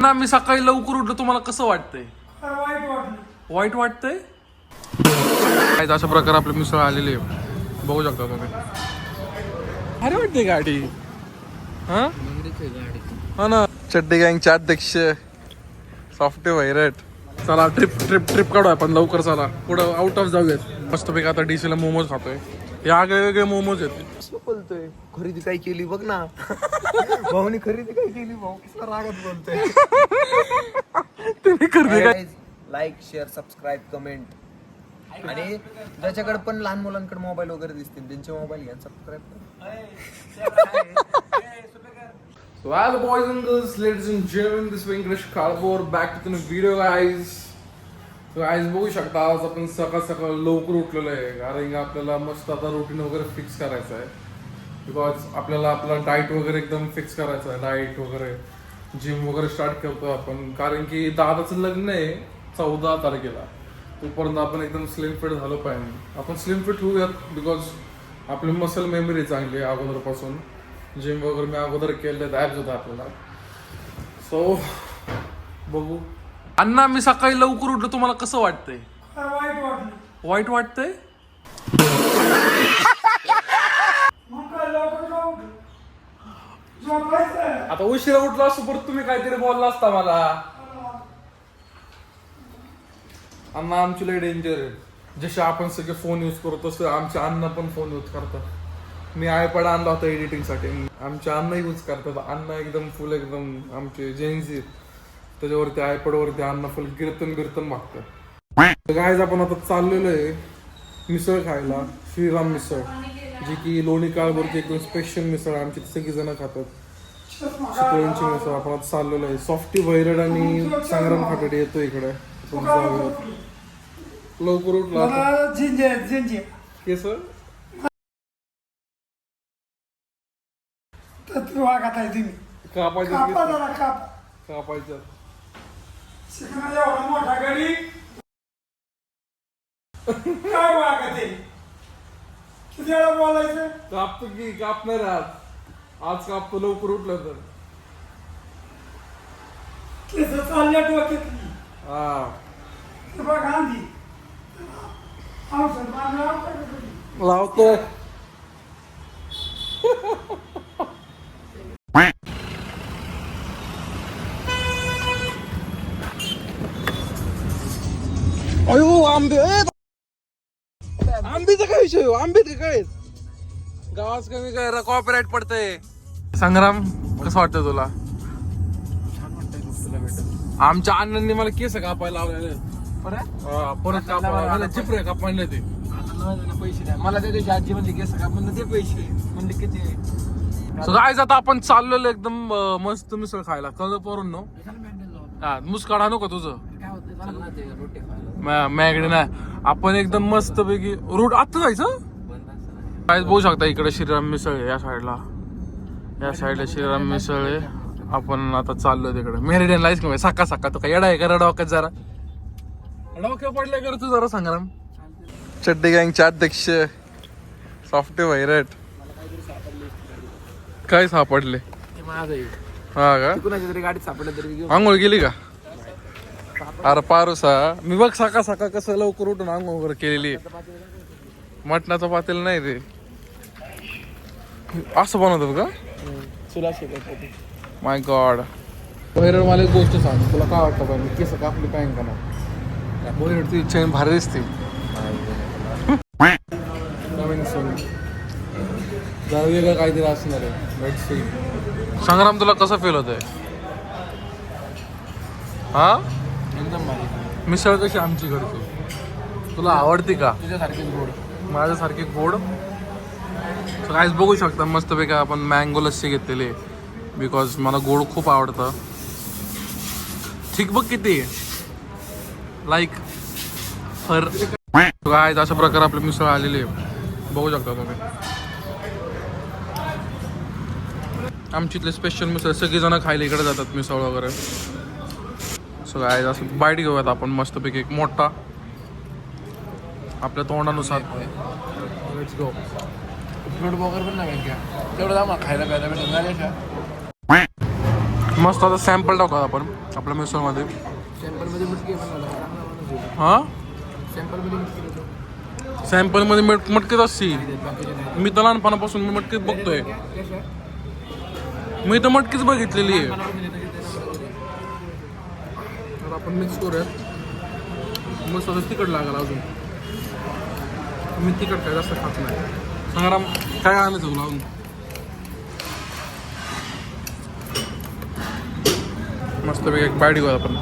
ना मी सकाळी लवकर उठलो, तुम्हाला कसं वाटतंय? वाईट वाटतंय? अशा प्रकारे आपली मिसळ आलेली आहे, बघू शकता तुम्ही. अरे वाटते गाडी हा ना. चड्डी गँगचे अध्यक्ष सॉफ्टे व्हायरट. चला ट्रिप काढू आपण लवकर. चला पुढं आउट ऑफ जाऊयात. मस्तपैकी आता डीसीला मोमोज खातोय. हे वेगळे मोमोज आहेत. बोलतोय खरेदी काय केली बघ ना. भाऊनी खरेदी काय केली, भाऊ कसला रागात बोलतोय. तुम्ही खरेदी काय? Like share subscribe comment. आणि ज्याच्याकडे पण लहान मुलांकडे मोबाईल वगैरे दिसतील त्यांचे मोबाईल घ्या, सबस्क्राईब करा. Well, boys and girls, ladies and gentlemen, this is Venkatesh Kalbor back to the video, guys. So guys, बघू शकता आज आपण सकाळ लवकर उठलेलो आहे, कारण आपल्याला मस्त आता रुटीन वगैरे फिक्स करायचं आहे. बिकॉज आपल्याला आपला डाएट वगैरे एकदम फिक्स करायचं आहे. डाएट वगैरे जिम वगैरे स्टार्ट करतो आपण, कारण की दादाचं लग्न आहे 14 तारखेला. तोपर्यंत आपण एकदम स्लिम फिट झालो पाहिजे. आपण स्लिम फिट होऊयात, बिकॉज आपली मसल मेमरी चांगली आहे अगोदरपासून. जिम वगैरे मी अगोदर केलं, ॲप्स होता आपल्याला. सो बघू. अण्णा मी सकाळी लवकर उठलो, तुम्हाला कसं वाटतंय? वाईट वाटतंय? आता उशिरा उठला असतो परत तुम्ही काहीतरी बोलला असता मला. अण्णा आमची लय डेंजर आहे. जसे आपण सगळे फोन यूज करतो तसं आमचे अण्णा पण फोन यूज करतात. मी आयपॅड आणला होता एडिटिंगसाठी, आमचे अण्णा यूज करतात. अण्णा एकदम फुल एकदम आमचे जेन्सी, त्याच्यावरती आयपॅडवरती अण्णा फुल कीर्तन मागतात. गायज आपण आता चाललेलो आहे मिसळ खायला, श्रीराम मिसळ, जी की लोणी काळभोरची एकदम स्पेशल मिसळ. आमची सगळी जण खातात चितळ्यांची मिसळ. आपण आता चाललेलो आहे. सॉफ्टी व्हायरट आणि संग्राम खाटाडे येतो इकडे. लवकर उठला केस कापायचं. कापतो की कापणार आज कापतो लवकर उठलं तर. लावतो. अयो आंबे, आंबेचा काय विषय? आंबे ते काय गावास कमी काय कॉपीराइट पडतंय. संग्राम कसं वाटतं तुला? आमच्या अण्णांनी मला केस कापायला लावलेले परत कापायला चिपरे कापायला ते पैसे द्या मला. त्या दिवशी आजी म्हणजे केस काप म्हणलं ते पैसे म्हणजे किती. काय जाता आपण चाललेलो एकदम मस्त मिसळ खायला. कळलं पोरून नो मुसकाडा नको तुझं मॅगडी नाही. आपण एकदम मस्त पैकी रूट आता जायचं. काय बघू शकता इकडे श्रीराम मिसळ आहे, या साईडला श्रीराम मिसळ आहे. आपण आता चाललोय तिकडे मेरिडियन लाईस का साका तो काय येडा आहे का रडवाक्यात जरा डोक्या पडल्या कर तू जरा संग्राम. चड्डी गँगचे अध्यक्ष सॉफ्टे व्हायरट. काय सापडले? हा का? कुणाच्या तरी गाडीत सापडलं तरी आंघोळ गेली का? अरे पारुसा मी बघ सकाळ कसं लवकर उठून आंघोळ वगैरे केलेली. मटणाचं पातेल नाही ते असं बनवतात का? माय गॉड. व्हायरल मला एक गोष्ट सांग, तुला काय वाटतं पाहिजे केस कापली पाहिजे का नाही? व्हायरलची इच्छा भारी दिसते. नवीन सण जरा वेगळं काहीतरी असणार आहे. संग्राम तुला कसं फील होतंय? हा एकदम भारी. मिसळ कशी आमची घरची तुला आवडते का? तुझ्यासारखीच गोड. माझ्यासारखी गोड. काहीच बघू शकता मस्तपैकी आपण मँगो लस्सी घेतलेली, बिकॉज मला गोड खूप आवडतं. ठीक बघ किती लाईक फर. काय अशा प्रकारे आपली मिसळ आलेली आहे, बघू शकता तुम्ही. आमची इथले स्पेशल मिसळ सगळीजणं खायला इकडे जातात मिसळ वगैरे. सो काय असं बाईट घेऊयात आपण मस्तपैकी एक मोठा आपल्या तोंडानुसार. Let's go. फ्रूट बॉगर पण नाही का तेवढं आम्हाला खायला प्यायला भेटून झाले का. मस्त आता सॅम्पल टाकू आपण आपल्या मिसळमध्ये. सॅम्पलमध्ये मटकी बनवला हां सॅम्पलमध्ये मटकी देतो. सॅम्पलमध्ये मटकीच असती. मी तर लहानपणापासून मी मटकीच बघतोय. मी तर मटकीच बघितलेली आहे. आता आपण मिक्स करूयात. मस्त असं तिखट लागेल अजून. मी तिखट काय जास्त खात नाही. संग्राम काय आणायचं तुला अजून? मस्त पैकी एक बाईट घेऊ आपण.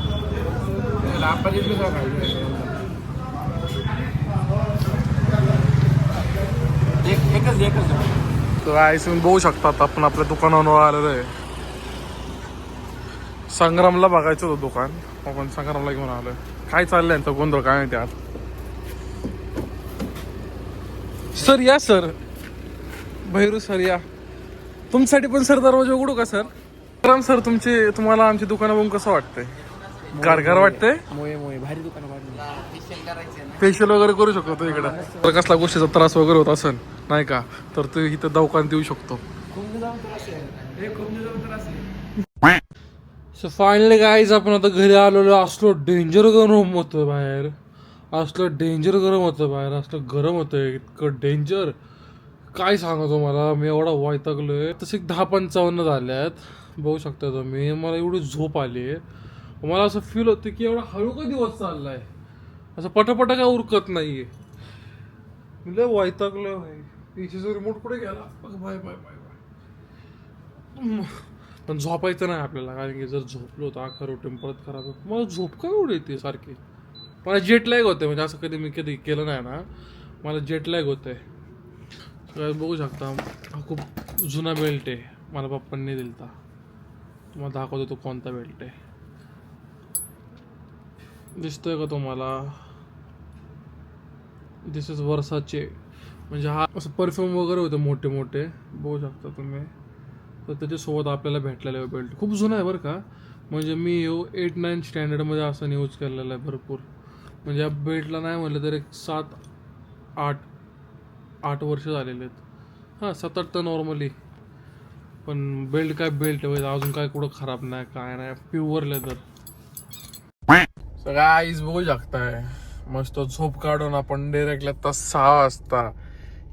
तर आईस तुम्ही बघू शकतात आपण आपल्या दुकानावर आलेलो आहे. संग्रामला बघायचं होतं दुकान, आपण संग्रामला घेऊन आलोय. काय चाललंय यांचा गोंधळ काय माहिती आज. सर या सर, भैरू सर या. तुमच्यासाठी पण सर दरवाजा उघडू का सर? संग्राम सर तुम्हाला आमची दुकानं बघून कसं वाटतंय? गारगार वाटतंय? मोये भारी दुकान फेशियल वगैरे करू शकतो इकडं. तर कसला गोष्टीचा त्रास वगैरे होत असेल नाही का, तर तू इथं दवाखान्यात देऊ शकतो. सो फायनली गाईज आपण आता घरी आलेलो. असलो डेंजर गरम होतं बाहेर, असलं गरम होतं, इतकं डेंजर काय सांगतो मला. मी एवढा वैतागलोय. तसे 10:55 झाल्यात बघू शकता तुम्ही. मला एवढी झोप आली. मला असं फील होतं की एवढा हळू का दिवस चाललाय, असं पटापटा काय उरकत नाहीये. म्हणजे वैतागलोय भाई. पीसीचा रिमोट कुठे गेला? Bye bye bye bye. पण झोपायचं नाही आपल्याला, कारण की जर झोपलो तर अख्खा रुटीन परत खराब होतं. मला झोप काय एवढी येते सारखी. मला जेट लॅग होते, म्हणजे असं मी कधी केलं नाही ना, मला जेट लॅग होतंय. बघू शकता हा खूप जुना बेल्ट आहे, मला पप्पांनी दिलता. तुम्हाला दाखवतो तो कोणता बेल्ट आहे. दिसतोय का तुम्हाला? दिस इज वर्साचे. म्हणजे हा असं परफ्यूम वगैरे होते मोठे मोठे, बघू शकता तुम्ही. तर त्याच्यासोबत आपल्याला भेटलेला बेल्ट खूप जुना आहे बरं का. म्हणजे मी 8-9 स्टँडर्डमध्ये असं यूज केलेलं आहे भरपूर. म्हणजे या बेल्टला नाही म्हटलं तर एक 7-8 वर्ष झालेले आहेत. हां 7-8 तर नॉर्मली. पण बेल्ट काय बेल्ट आहे, अजून काय कुठं खराब नाही काय नाही, प्युअर लेदर. सगळं आईस बघू शकताय. मस्त झोप काढून आपण डायरेक्टली आता 6 वाजता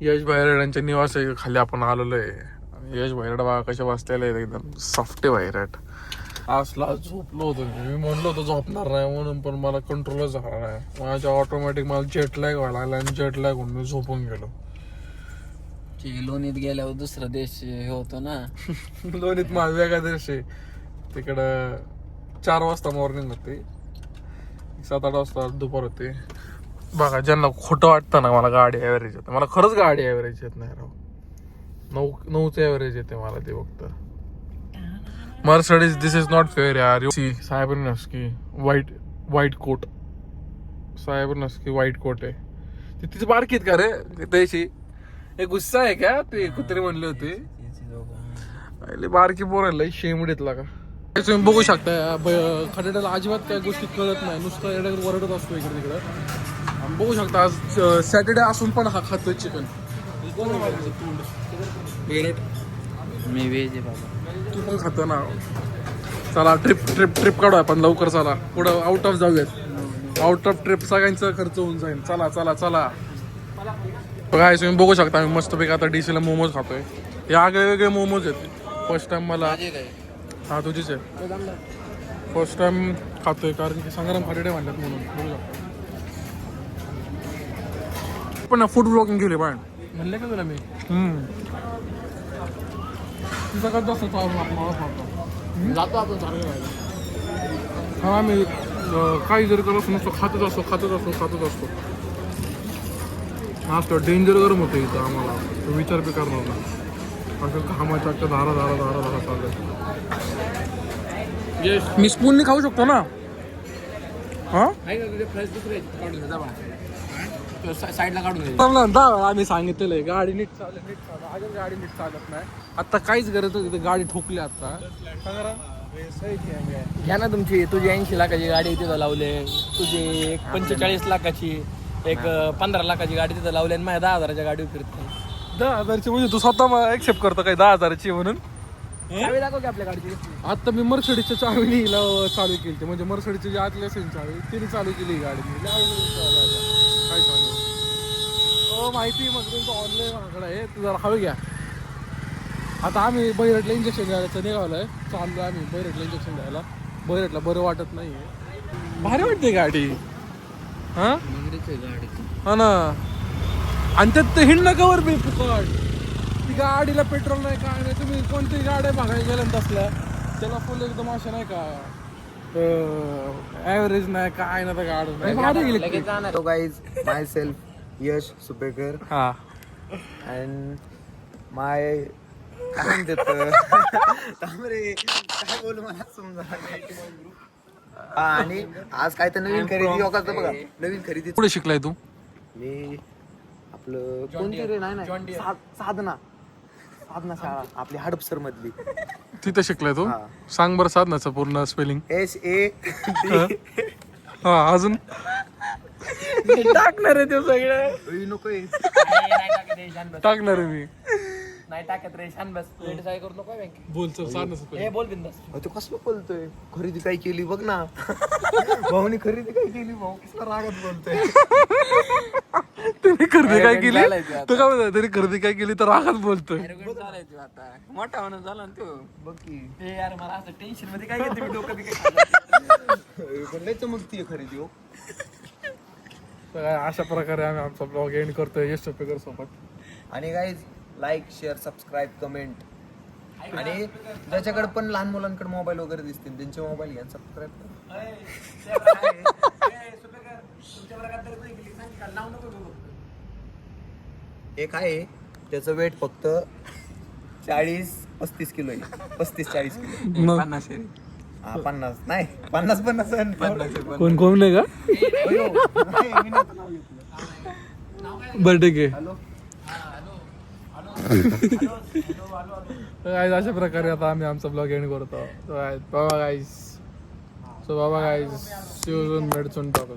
यश भाईराटांच्या निवास खाली आपण आलेलो आहे. यश भाईराट बघा कसे बसलेले आहेत, एकदम सॉफ्ट भाईराट. असला झोपलो होतो मी म्हणलो होतो झोपणार नाही म्हणून, पण मला कंट्रोलच झाला नाही. माझ्या ऑटोमॅटिक मला जेट लॅग व्हायला लागला आणि जेट लॅग होऊन मी झोपून गेलो. लोणीत गेल्यावर दुसरा देश हे होतो ना. लोणीत माझा वेगळा देश आहे. तिकडं 4 वाजता मॉर्निंग होते, 7-8 वाजता दुपार होते. बघा ज्यांना खोटं वाटतं ना मला गाडी ॲव्हरेज येते, मला खरंच गाडी ॲव्हरेज येत नाही राव. 9चं ॲव्हरेज येते मला ते फक्त. Mercedes this is not fair यार. सायबर नसकी व्हाईट कोट, सायबर नसकी व्हाईट कोट आहे. ती तिची बारकीत का रे त्याची एक गुस्सा आहे का? ते कुत्रे म्हणले होते बारकी पोरायला शेमडीतला का. तुम्ही बघू शकता खड्याला अजिबात काही गोष्टी कळत नाही, नुसतं एवढं वरडत असतो इकडे तिकडं. बघू शकता आज सॅटर्डे असून पण हा खातोय चिकन. मी वेज आहे बाबा. तू पण खातो ना. चला ट्रिप काढू आपण लवकर. चला पुढं आउट ऑफ जाऊयात. आउट ऑफ ट्रिप सगळ्यांचा खर्च होऊन जाईल. चला चला चला. बघा तुम्ही बघू शकता मी मस्तपैकी आता डीसीला मोमोज खातोय. हे आगळे वेगळे मोमोज आहेत. फर्स्ट टाइम मला. हा तुझीच आहे. फर्स्ट टाइम खातोय कारण की संग्राम खाटेडे म्हणतात म्हणून. बघू शकता पण फूड ब्लॉगिंग केली पण म्हणले का तुला मी. तिचा कसं जास्त जातो आपण चांगलं व्हायला. हा आम्ही काही जरी करत नसतो, खातच असतो. हा असतो डेंजर गरम होतं इथं आम्हाला, तो विचार बी करणार नाही. असं घामाच्या अख्ख्या धारा चालू. मी स्पूननी खाऊ शकतो ना. हा साईडला काढून आम्ही सांगितलेलं आहे गाडी नीट चालत. अजून गाडी नीट चालत नाही. आता काहीच गरज नाही, गाडी ठोकली आता. घ्या ना तुमची 80 लाखाची गाडी तिथं लावले, तुझी 45 लाखाची, 15 लाखाची गाडी तिथं लावली आणि माझ्या 10,000च्या गाडीवर फिरत. 10,000ची म्हणजे तू स्वतः एक्सेप्ट करतो काय 10,000ची म्हणून? चावी दाखव की आपल्या गाडीची आता मी मर्सडीच्या चावीने हिला चालू केली ते, म्हणजे मर्सडीची जी आतली असेल चावी तिने चालू केली ही गाडी. मी काय सांगू हो, माहिती मग तुमचं ऑनलाईन माझ्याकडे आहे, तू जरा हळू घ्या. आता आम्ही बैरटला इंजेक्शन द्यायचं निघालोय, चाललो आम्ही बैरटला इंजेक्शन द्यायला. बैरटला बरं वाटत नाहीये, भारी वाटते गाडी. हा हा ना, आणि त्यात हिंड कवर बी फुकट. ती गाडीला पेट्रोल नाही काय नाही, तुम्ही कोणती गाड्या बघायला गेल्या तसल्या त्याला फुल एकदम अशा नाही का ॲव्हरेज नाही काय ना, त्या गाडी. तो गाईज माय सेल्फ यश सुपेकर हा अँड माय काय म्हणतात तांबरे, काय बोलू मला समजा. आणि आज काय तर नवीन खरेदी होतं बघा, नवीन खरेदी. पुढे शिकलाय तू? मी आपलं कोणती रे, नाही साधना शाळा आपली हडपसर मधली, तिथे शिकलाय तू? हा. सांग बरं साधनाचं पूर्ण स्पेलिंग. SAD. हा अजून टाकणार आहे ते सगळं नको टाकणार आहे मी. नाही टाकत रे, शान बस काय करू नको बोल चल साधनाचं बोल बिंदास. तू कसं बोलतोय, खरेदी काय केली बघ ना. भाऊनी खरेदी काय केली, भाऊ कसला रागात बोलतोय. त्याने खरेदी काय केली, तू काय म्हणतो त्याने खरेदी काय केली तर रागात बोलतोय. आता मोठा होणं झाला ना तो, बघ की. यार मला असं टेन्शन मध्ये काय घेते, डोकं बी चमकतीये खरेदी हो. तर अशा प्रकारे आम्ही आमचा ब्लॉग एंड करतोय यश चोपेकर सोबत. आणि guys like share subscribe comment, आणि ज्याच्याकडे पण लहान मुलांकडे मोबाईल वगैरे दिसतील त्यांचे मोबाईल घ्या, सबस्क्राईब करा. एक आहे त्याचं वेट फक्त 40-35 किलो आहे, 35-40 किलो. 50 नाही, 50 कोण कोण नाही का बरं ठीक आहे. गाईज अशा प्रकारे आता आम्ही आमचा ब्लॉग एंड करतो. बाबा गाईज, सो बाबा guys, see you soon, meet soon, talk.